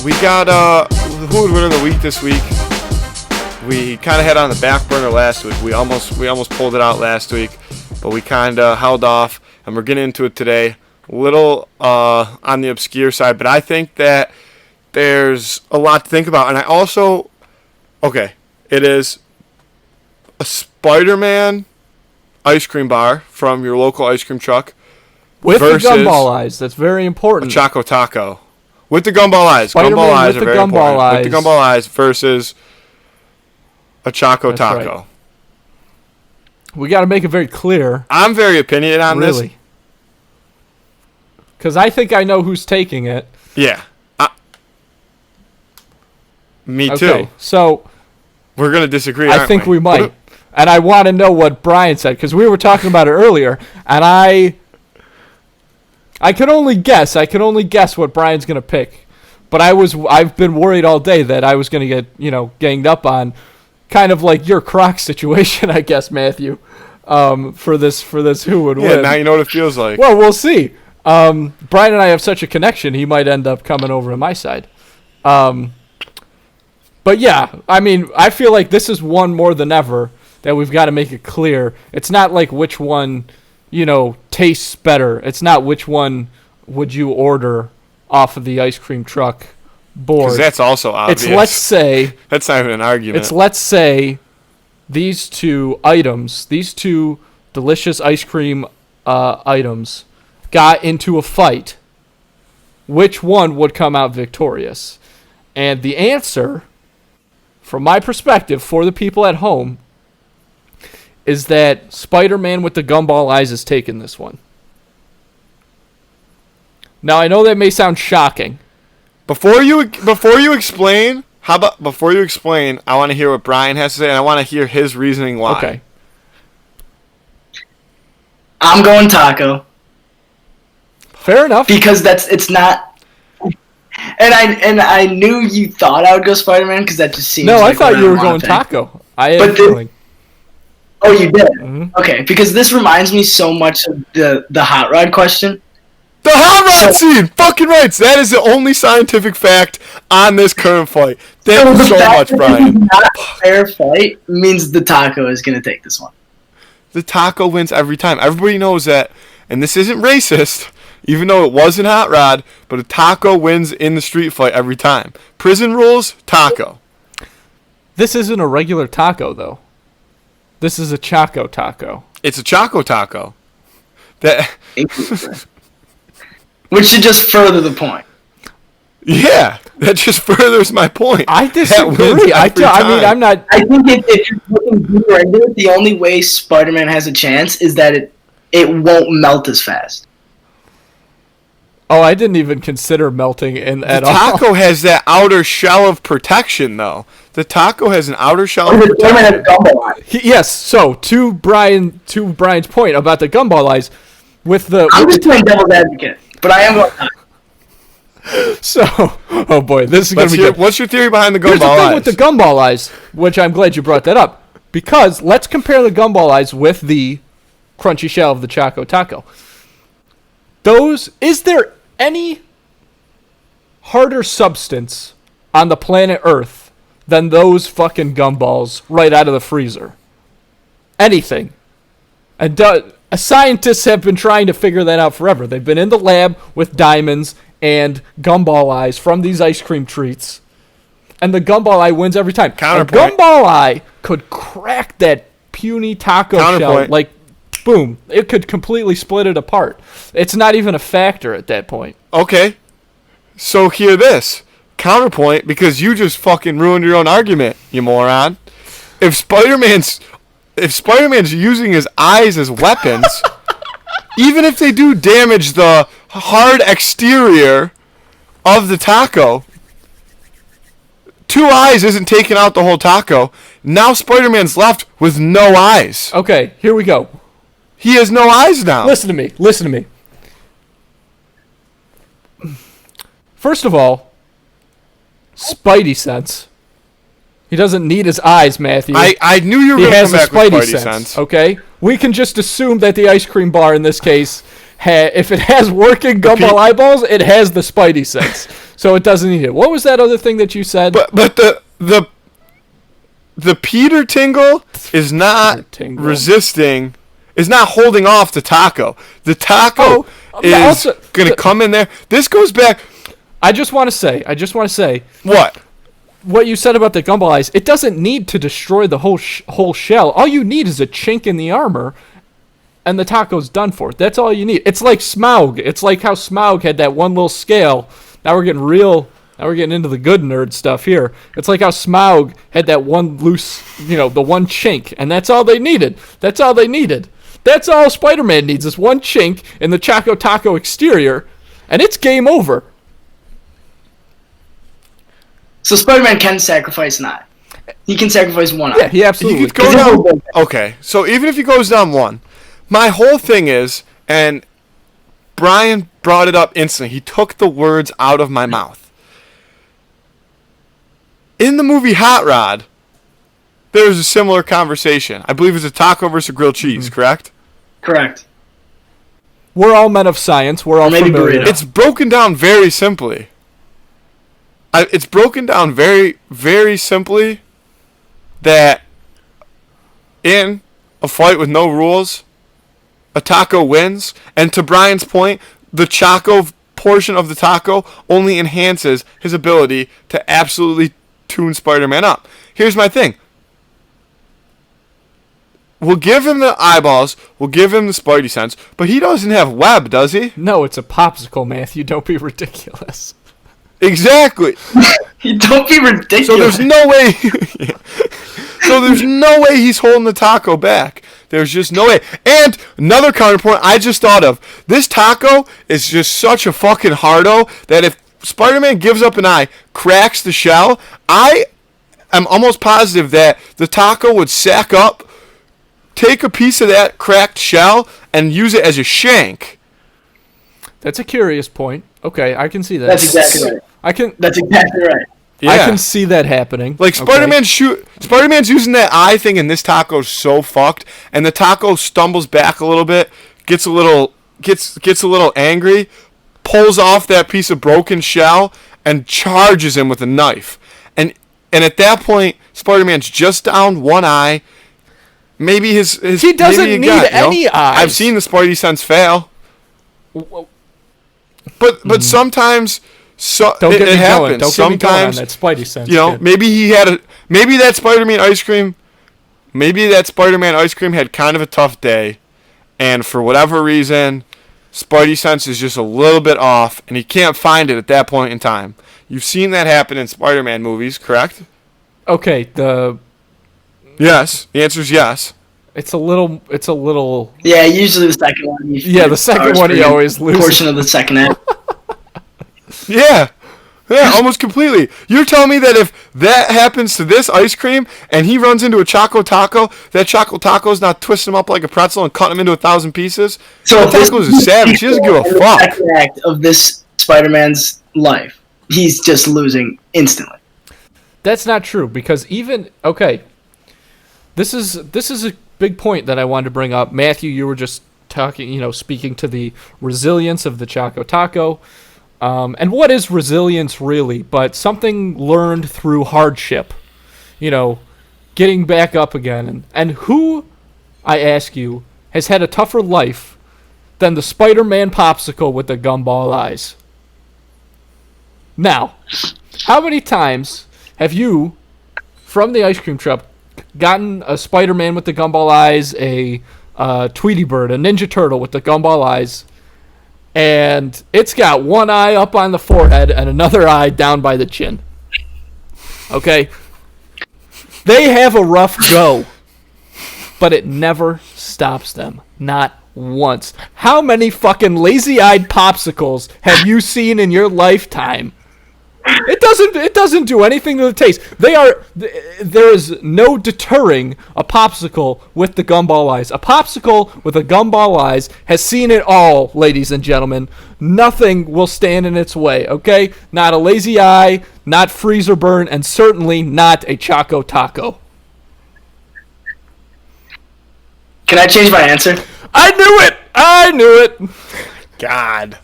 we got who would win of the week this week. We kind of had it on the back burner last week. We almost pulled it out last week, but we kind of held off, and we're getting into it today. A little on the obscure side, but I think that there's a lot to think about. And I also, it is a Spider-Man ice cream bar from your local ice cream truck with the gumball eyes. That's very important. A Choco Taco with the gumball eyes. Spider-Man gumball eyes with are the very gumball important. eyes. With the gumball eyes versus a Choco Taco. Right. We got to make it very clear. I'm very opinionated on this. Really? Because I think I know who's taking it. Yeah. Me too. Okay, so we're going to disagree, I think we might. And I want to know what Brian said, because we were talking about it earlier, and I could only guess. I could only guess what Brian's going to pick. But I've been worried all day that I was going to get, ganged up on, kind of like your Crocs situation, I guess, Matthew, for this who would win. Yeah, now you know what it feels like. Well, we'll see. Brian and I have such a connection, he might end up coming over to my side. But yeah, I mean, I feel like this is one more than ever that we've got to make it clear. It's not like which one, tastes better. It's not which one would you order off of the ice cream truck board. Because that's also obvious. It's let's say... That's not even an argument. It's let's say these two items, these two delicious ice cream items, got into a fight. Which one would come out victorious? And the answer, from my perspective, for the people at home, is that Spider-Man with the gumball eyes is taking this one. Now, I know that may sound shocking. Before you explain, I want to hear what Brian has to say, and I want to hear his reasoning why. Okay. I'm going taco. Fair enough. Because it's not. And I knew you thought I would go Spider-Man because that just seems. No, like I thought what you were wanna going pick. taco. I had a feeling. Oh, you did? Mm-hmm. Okay, because this reminds me so much of the hot rod question. The hot rod scene! Fucking rights! That is the only scientific fact on this current fight. Thank you so much, Brian. Not a fair fight means the taco is going to take this one. The taco wins every time. Everybody knows that, and this isn't racist, even though it wasn't hot rod, but a taco wins in the street fight every time. Prison rules, taco. This isn't a regular taco, though. This is a Choco Taco. It's a Choco Taco. Which should just further the point. Yeah, that just furthers my point. I disagree. I mean, I'm not... I think if you're looking deeper into it, the only way Spider-Man has a chance is that it won't melt as fast. Oh, I didn't even consider melting at all. The taco has that outer shell of protection, though. The taco has an outer shell of protection. Yes, so to Brian's point about the gumball eyes, I'm just playing devil's advocate, but I am going to. So, oh boy, this is going to be good. What's your theory behind the gumball Here's the thing eyes? with the gumball eyes, which I'm glad you brought that up, because let's compare the gumball eyes with the crunchy shell of the Choco Taco. Is there any harder substance on the planet Earth than those fucking gumballs right out of the freezer? Anything. And scientists have been trying to figure that out forever. They've been in the lab with diamonds and gumball eyes from these ice cream treats, and the gumball eye wins every time. Counterpoint. A gumball eye could crack that puny taco shell, like, boom. It could completely split it apart. It's not even a factor at that point. Okay. So hear this. Counterpoint, because you just fucking ruined your own argument, you moron. If Spider-Man's using his eyes as weapons, even if they do damage the hard exterior of the taco, two eyes isn't taking out the whole taco. Now Spider-Man's left with no eyes. Okay, here we go. He has no eyes now. Listen to me. First of all, Spidey sense. He doesn't need his eyes, Matthew. I knew you were going to come back with Spidey sense. Okay? We can just assume that the ice cream bar in this case, if it has working gumball eyeballs, it has the Spidey sense. So it doesn't need it. What was that other thing that you said? But the Peter Tingle is not resisting, is not holding off the taco. The taco is going to come in there. This goes back. I just want to say. What you said about the Gumball eyes, it doesn't need to destroy the whole shell. All you need is a chink in the armor, and the taco's done for. That's all you need. It's like Smaug. It's like how Smaug had that one little scale. Now we're getting into the good nerd stuff here. It's like how Smaug had that one loose, the one chink, and that's all they needed. That's all Spider-Man needs is one chink in the Choco Taco exterior, and it's game over. So Spider-Man can sacrifice an eye. He can sacrifice one eye. Yeah, he absolutely could go down. Okay, so even if he goes down one, my whole thing is, and Brian brought it up instantly. He took the words out of my mouth. In the movie Hot Rod, there was a similar conversation. I believe it was a taco versus a grilled cheese, correct? Correct. We're all men of science. We're all familiar. It's broken down very simply. It's broken down very, very simply that in a fight with no rules, a taco wins. And to Brian's point, the Choco portion of the taco only enhances his ability to absolutely tune Spider-Man up. Here's my thing. We'll give him the eyeballs, we'll give him the Spidey sense, but he doesn't have web, does he? No, it's a popsicle, Matthew. Don't be ridiculous. Exactly. Don't be ridiculous. So there's no way. He's holding the taco back. There's just no way. And another counterpoint I just thought of. This taco is just such a fucking hardo that if Spider-Man gives up an eye, cracks the shell, I am almost positive that the taco would sack up, take a piece of that cracked shell, and use it as a shank. That's a curious point. Okay, I can see that. That's exactly right. That's exactly right. Yeah. I can see that happening. Like Spider-Man's using that eye thing, and this taco's so fucked. And the taco stumbles back a little bit, gets a little angry, pulls off that piece of broken shell, and charges him with a knife. And at that point, Spider-Man's just down one eye. Maybe his he doesn't need any eyes. I've seen the Spidey sense fail. But sometimes don't get it me happens. Going. Don't sometimes get me going on that Spidey sense. Maybe that Spider-Man ice cream had kind of a tough day, and for whatever reason, Spidey sense is just a little bit off, and he can't find it at that point in time. You've seen that happen in Spider-Man movies, correct? Okay. Yes. The answer is yes. It's a little. Yeah, usually the second one. The second one he always loses. Portion of the second half. Yeah, almost completely. You're telling me that if that happens to this ice cream and he runs into a Choco Taco, that Choco Taco's not twisting him up like a pretzel and cutting him into 1,000 pieces? So Taco's a savage. He doesn't give a fuck. The second act of this Spider-Man's life, he's just losing instantly. That's not true because this is a big point that I wanted to bring up. Matthew, you were just talking, speaking to the resilience of the Choco Taco. And what is resilience really? But something learned through hardship. Getting back up again. And who, I ask you, has had a tougher life than the Spider-Man popsicle with the gumball eyes? Now, how many times have you, from the ice cream truck, gotten a Spider-Man with the gumball eyes, a Tweety Bird, a Ninja Turtle with the gumball eyes, and it's got one eye up on the forehead and another eye down by the chin? Okay? They have a rough go, but it never stops them. Not once. How many fucking lazy-eyed popsicles have you seen in your lifetime? It doesn't do anything to the taste. There is no deterring a popsicle with the gumball eyes. A popsicle with a gumball eyes has seen it all, ladies and gentlemen. Nothing will stand in its way, okay? Not a lazy eye, not freezer burn, and certainly not a Choco Taco. Can I change my answer? I knew it! God.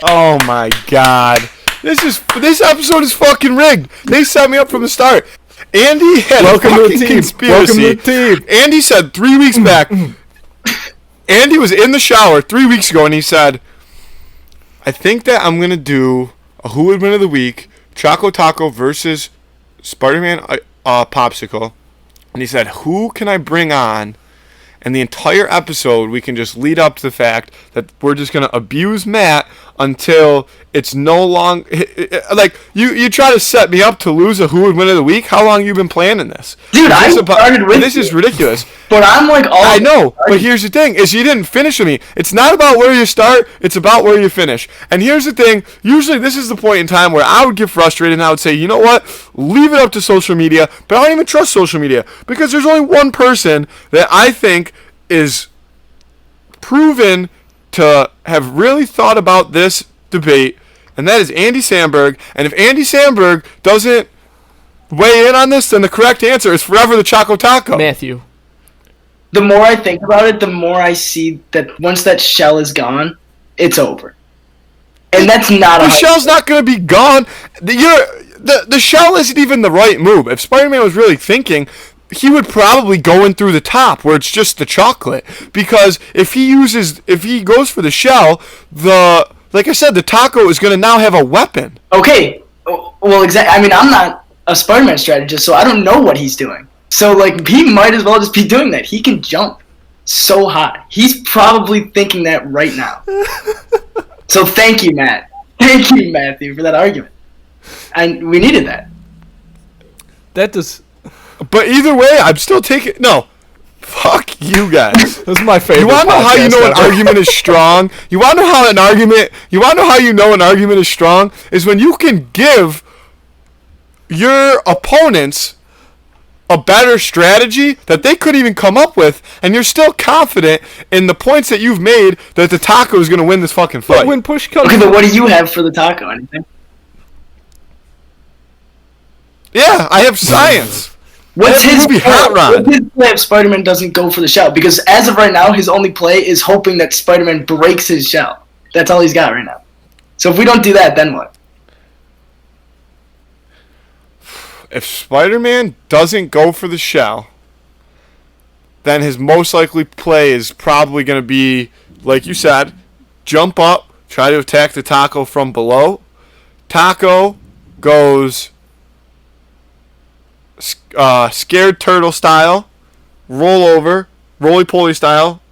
Oh my God. This episode is fucking rigged. They set me up from the start. Andy had Welcome a to the fucking team. conspiracy. Welcome to the team. Andy said 3 weeks back. Andy was in the shower 3 weeks ago, and he said, "I think that I'm gonna do a Who Would Win of the Week: Choco Taco versus Spider-Man Popsicle." And he said, "Who can I bring on?" And the entire episode, we can just lead up to the fact that we're just going to abuse Matt until it's no longer... Like, you try to set me up to lose a Who Would Win of the Week? How long have you been planning this? Dude, I started with This is ridiculous. But I'm like all... I know, but here's the thing, is you didn't finish with me. It's not about where you start, it's about where you finish. And here's the thing, usually this is the point in time where I would get frustrated and I would say, you know what, leave it up to social media, but I don't even trust social media, because there's only one person that I think is proven to have really thought about this debate, and that is Andy Samberg. And if Andy Samberg doesn't weigh in on this, then the correct answer is forever the Choco Taco. Matthew. The more I think about it, the more I see that once that shell is gone, it's over. And that's not The shell's not going to be gone. The shell isn't even the right move. If Spider-Man was really thinking, he would probably go in through the top where it's just the chocolate. Because if he goes for the shell, like I said, the taco is going to now have a weapon. Okay. Well, exactly. I mean, I'm not a Spider-Man strategist, so I don't know what he's doing. So, like, he might as well just be doing that. He can jump so high. He's probably thinking that right now. So thank you, Matt. Thank you, Matthew, for that argument. And we needed that. That does... But either way, I'm still taking... No. Fuck you guys. This is my favorite. You want to know how you know an argument is strong? You want to know how you know an argument is strong? Is when you can give your opponents a better strategy that they couldn't even come up with, and you're still confident in the points that you've made that the taco is going to win this fucking fight. But when push comes... Okay, but what do you have for the taco? Anything? Yeah, I have science. What's his movie Hot Rod? What's his play if Spider-Man doesn't go for the shell? Because as of right now, his only play is hoping that Spider-Man breaks his shell. That's all he's got right now. So if we don't do that, then what? If Spider-Man doesn't go for the shell, then his most likely play is probably going to be, like you said, jump up, try to attack the taco from below. Taco goes scared turtle style, roll over, roly-poly style,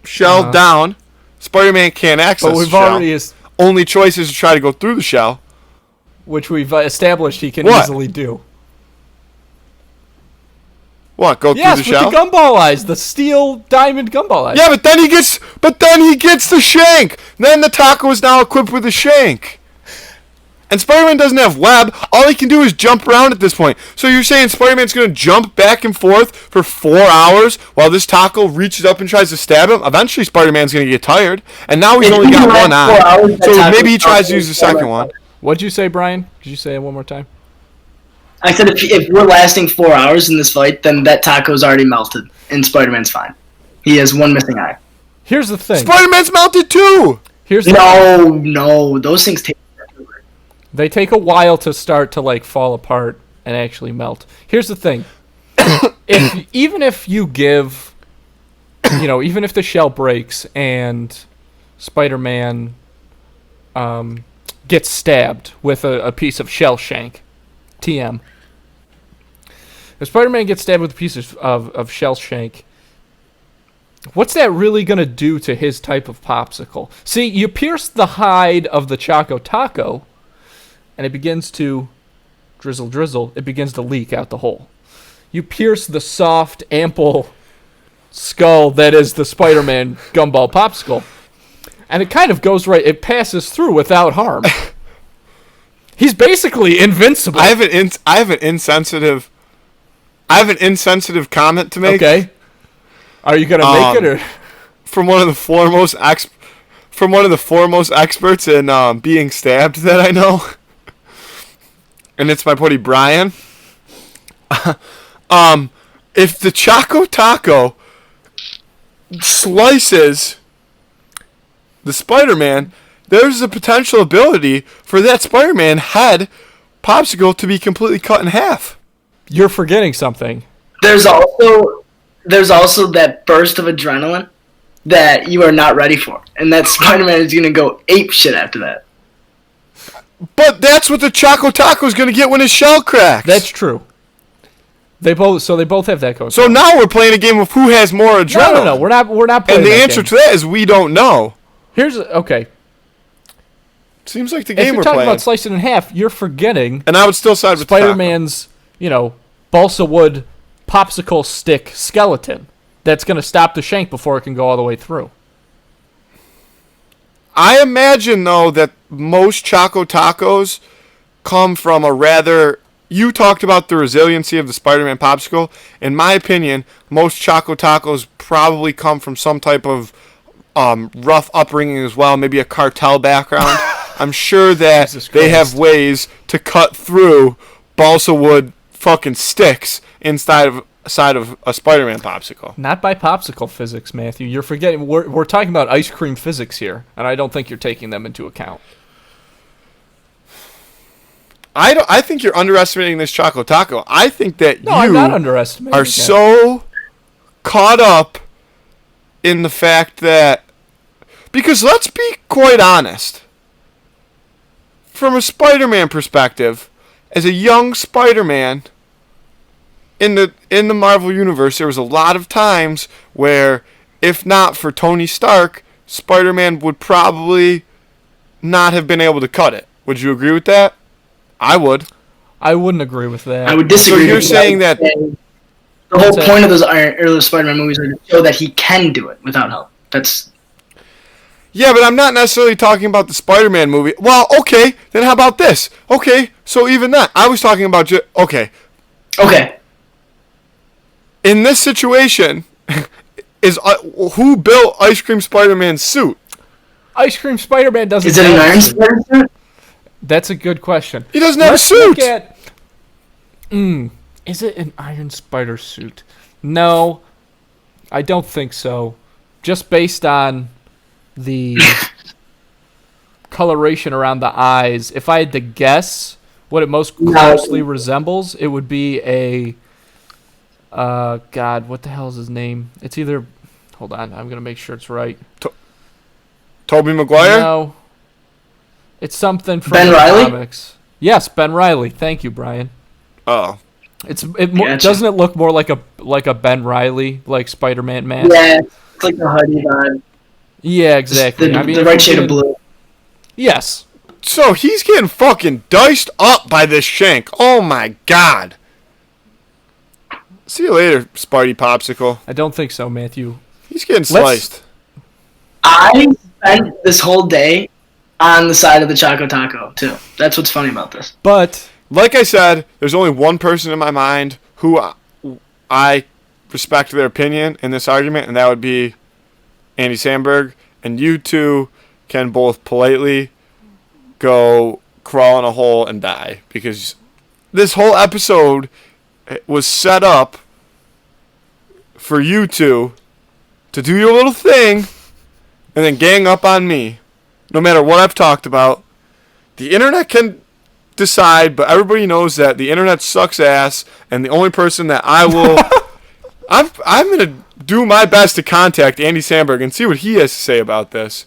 shell down. Spider-Man can't access But we've the shell. already... Only choice is to try to go through the shell. Which we've established he can What? easily do. What? Go through Yes, the with shell? the gumball eyes, the steel diamond gumball eyes. Yeah, but then he gets the shank. Then the taco is now equipped with a shank. And Spider-Man doesn't have web. All he can do is jump around at this point. So you're saying Spider-Man's going to jump back and forth for 4 hours while this taco reaches up and tries to stab him? Eventually Spider-Man's going to get tired. And now he's only got one eye. So maybe he tries to use the second one. What'd you say, Brian? Could you say it one more time? I said if we're lasting 4 hours in this fight, then that taco's already melted, and Spider-Man's fine. He has one missing eye. Here's the thing. Spider-Man's melted too! No, those things take... They take a while to start to like fall apart and actually melt. Here's the thing. Even if you give, even if the shell breaks and Spider-Man gets stabbed with a piece of shell shank, TM. If Spider-Man gets stabbed with a piece of shell shank, what's that really going to do to his type of popsicle? See, you pierce the hide of the Choco Taco, and it begins to drizzle. It begins to leak out the hole. You pierce the soft, ample skull that is the Spider-Man Gumball Popsicle, and it kind of goes right. It passes through without harm. He's basically invincible. I have an insensitive comment to make. Okay. Are you gonna make it or? From one of the foremost experts in being stabbed that I know. And it's my buddy Brian. If the Choco Taco slices the Spider-Man, there's a potential ability for that Spider-Man head popsicle to be completely cut in half. You're forgetting something. There's also that burst of adrenaline that you are not ready for, and that Spider-Man is gonna go ape shit after that. But that's what the Choco Taco's going to get when his shell cracks. That's true. They both have that going. So now we're playing a game of who has more adrenaline. No. We're not playing. And the that answer game. to that is we don't know. Okay. Seems like the If game you're we're talking playing. about slicing in half, you're forgetting And I would still side with Spider-Man's, balsa wood popsicle stick skeleton that's going to stop the shank before it can go all the way through. I imagine, though, that most Choco Tacos come from a rather... You talked about the resiliency of the Spider-Man popsicle. In my opinion, most Choco Tacos probably come from some type of rough upbringing as well, maybe a cartel background. I'm sure that they have ways to cut through balsa wood fucking sticks inside of a Spider-Man popsicle. Not by popsicle physics, Matthew. You're forgetting. We're talking about ice cream physics here, and I don't think you're taking them into account. I think you're underestimating this Choco Taco. I think that I'm not underestimating. are so caught up in the fact that... Because let's be quite honest. From a Spider-Man perspective, as a young Spider-Man... In the Marvel Universe, there was a lot of times where, if not for Tony Stark, Spider-Man would probably not have been able to cut it. Would you agree with that? I would. I wouldn't agree with that. I would disagree. So you're saying that the whole point of those early Spider-Man movies are to show that he can do it without help. That's... Yeah, but I'm not necessarily talking about the Spider-Man movie. Well, okay, then how about this? Okay, so even that. I was talking about... Okay. In this situation, is who built Ice Cream Spider-Man's suit? Ice Cream Spider-Man doesn't. Is it an Iron Spider suit? That's a good question. He doesn't have a suit. Is it an Iron Spider suit? No, I don't think so. Just based on the coloration around the eyes, if I had to guess what it most closely resembles, it would be a... God, what the hell is his name? It's either... Hold on, I'm going to make sure it's right. Tobey Maguire? No. It's something from Ben the Reilly? comics. Yes, Ben Reilly. Thank you, Brian. Oh. Gotcha. Doesn't it look more like a Ben Reilly, like Spider-Man mask? Yeah, it's like the hoodie vibe. Yeah, exactly. The right shade of blue. Yes. So he's getting fucking diced up by this shank. Oh my god. See you later, Spidey Popsicle. I don't think so, Matthew. He's getting sliced. I spent this whole day on the side of the Choco Taco, too. That's what's funny about this. But... Like I said, there's only one person in my mind who I respect their opinion in this argument, and that would be Andy Samberg. And you two can both politely go crawl in a hole and die. Because this whole episode was set up for you two to do your little thing and then gang up on me. No matter what I've talked about, the internet can decide, but everybody knows that the internet sucks ass, and the only person that I will... I'm going to do my best to contact Andy Samberg and see what he has to say about this.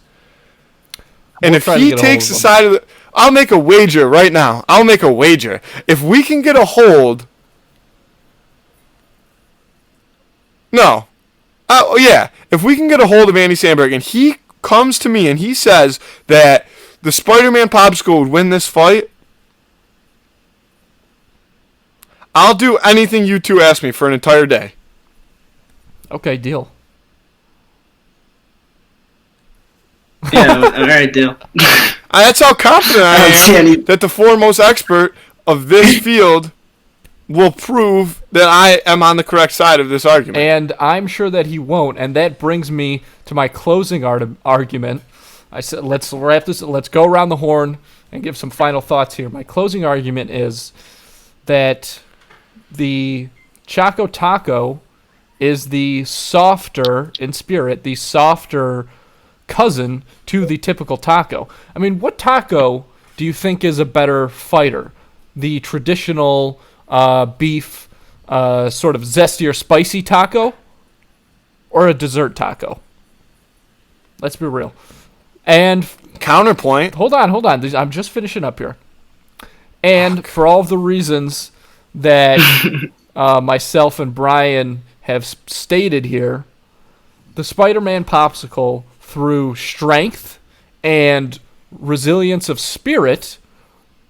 And if he takes the side of the... I'll make a wager right now. I'll make a wager. If we can get a hold... No. Oh, yeah. If we can get a hold of Andy Samberg and he comes to me and he says that the Spider-Man Popsicle would win this fight, I'll do anything you two ask me for an entire day. Okay, deal. Yeah, alright, deal. That's how confident I am that the foremost expert of this field will prove that I am on the correct side of this argument. And I'm sure that he won't. And that brings me to my closing argument. I said, let's wrap this. Let's go around the horn and give some final thoughts here. My closing argument is that the Choco Taco is the softer, in spirit, the softer cousin to the typical taco. I mean, what taco do you think is a better fighter? The traditional beef, sort of zesty or spicy taco, or a dessert taco? Let's be real. And Counterpoint. hold on. I'm just finishing up here. And for all of the reasons that myself and Brian have stated here, the Spider-Man Popsicle, through strength and resilience of spirit,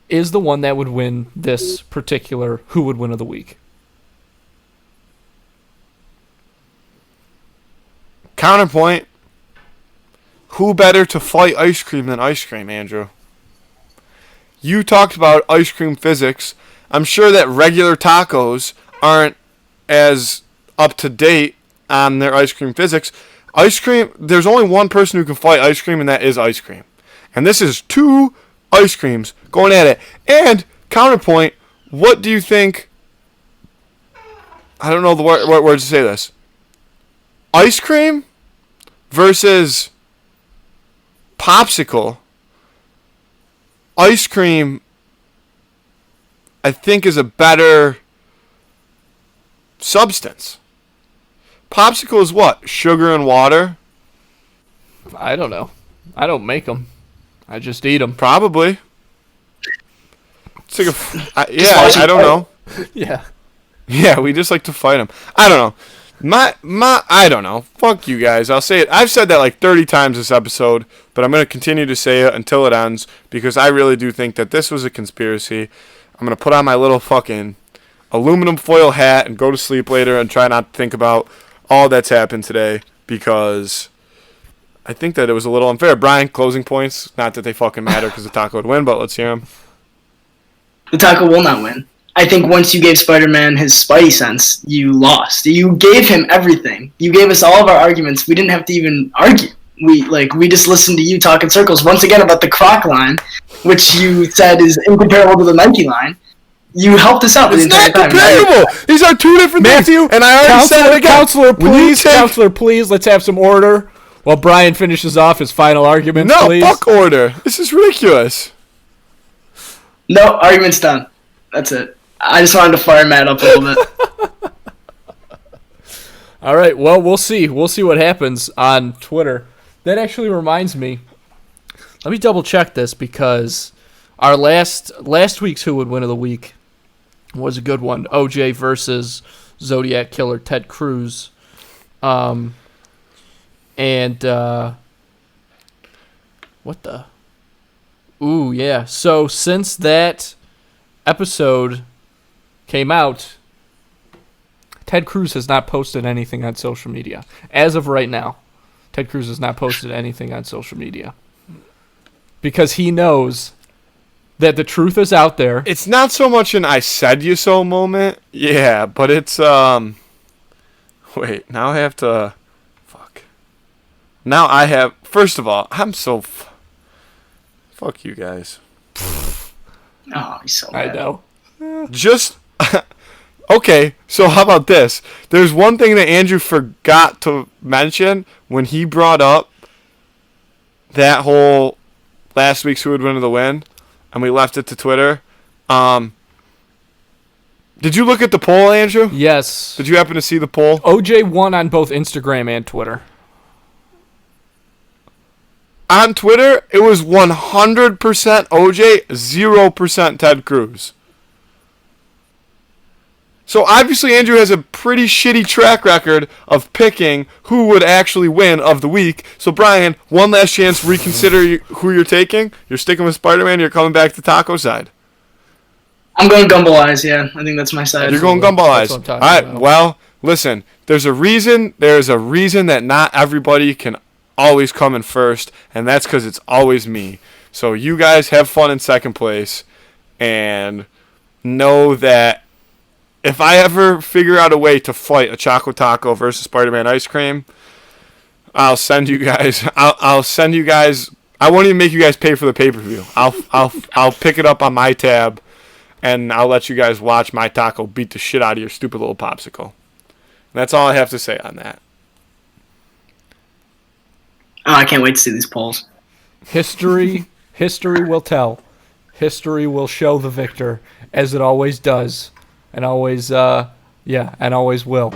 is the one that would win this particular Who Would Win of the Week. Counterpoint. Who better to fight ice cream than ice cream, Andrew? You talked about ice cream physics. I'm sure that regular tacos aren't as up to date on their ice cream physics. Ice cream, there's only one person who can fight ice cream, and that is ice cream. And this is two ice creams going at it. And counterpoint, what do you think? I don't know the what words to say this. Ice cream versus popsicle. Ice cream, I think, is a better substance. Popsicle is what? Sugar and water? I don't know. I don't make them. I just eat them. Probably. It's like I don't know. Yeah. Yeah, we just like to fight them. I don't know. I don't know. Fuck you guys. I'll say it. I've said that like 30 times this episode, but I'm going to continue to say it until it ends because I really do think that this was a conspiracy. I'm going to put on my little fucking aluminum foil hat and go to sleep later and try not to think about all that's happened today because I think that it was a little unfair. Brian, closing points. Not that they fucking matter because the taco would win, but let's hear him. The taco will not win. I think once you gave Spider-Man his Spidey sense, you lost. You gave him everything. You gave us all of our arguments. We didn't have to even argue. We just listened to you talk in circles once again about the Croc line, which you said is incomparable to the Nike line. You helped us out. It's not comparable. These are two different things. And I already said it again. Counselor, please, let's have some order while Brian finishes off his final argument. No, please. fuck order. This is ridiculous. No, argument's done. That's it. I just wanted to fire Matt up a little bit. All right, well, we'll see. We'll see what happens on Twitter. That actually reminds me. Let me double check this because our last week's Who Would Win of the Week was a good one. OJ versus Zodiac Killer Ted Cruz. What the? Ooh, yeah. So since that episode came out, Ted Cruz has not posted anything on social media. As of right now, Ted Cruz has not posted anything on social media. Because he knows that the truth is out there. It's not so much an I said you so moment. Yeah, but it's, wait, now I have to, fuck. Now I have, first of all, I'm so, fuck you guys. Oh, he's so mad. I know. Just, okay, so how about this? There's one thing that Andrew forgot to mention when he brought up that whole last week's Who Would Win of the Win, and we left it to Twitter. Did you look at the poll, Andrew? Yes. Did you happen to see the poll? OJ won on both Instagram and Twitter. On Twitter, it was 100% OJ, 0% Ted Cruz. So obviously Andrew has a pretty shitty track record of picking who would actually win of the week. So Brian, one last chance to reconsider who you're taking. You're sticking with Spider-Man, you're coming back to Taco side. I'm going Gumball Eyes, yeah. I think that's my side. You're going Gumball Eyes. That's what I'm All right, about. well, listen, there's a reason that not everybody can always come in first, and that's because it's always me. So you guys have fun in second place, and know that if I ever figure out a way to fight a Choco Taco versus Spider-Man ice cream, I'll send you guys. I'll send you guys. I won't even make you guys pay for the pay-per-view. I'll pick it up on my tab, and I'll let you guys watch my taco beat the shit out of your stupid little popsicle. And that's all I have to say on that. Oh, I can't wait to see these polls. History will tell. History will show the victor, as it always does, and always, and always will.